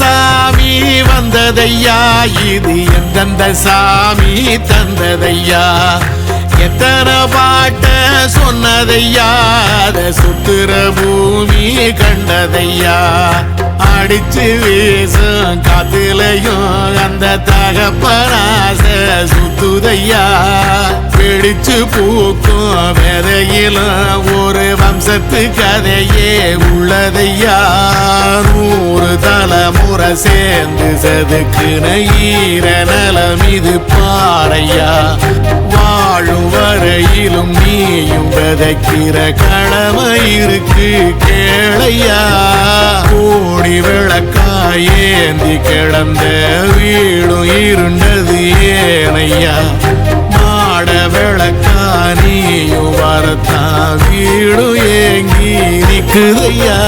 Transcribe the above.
சாமி வந்ததையா, இது எந்தெந்த சாமி தந்ததையா, எத்தனை பாட்ட சொன்னதையா, அத சுத்துற பூமி கண்டதையா, அடிச்சு வீசும் காத்துலையும் அந்த தகப்பனாச சுத்துதையா, பிடிச்சு பூக்கும் விதையிலும் ஒரு வம்சத்து கதையே உள்ளதையா, 100 தலைமுறை சேர்ந்து செதுக்குன ஈர நலம் இது பாறையா, வாழும் வரையிலும் நீயும் விதைக்கிற கடமை இருக்கு கேளையா, கோடி விளக்காயேந்தி கிடந்த வீடும் இருண்டது ஏனையா, மாட விளக்கா நீயும் வரத்தான் வீடும் ஏங்கி நிக்குதையா.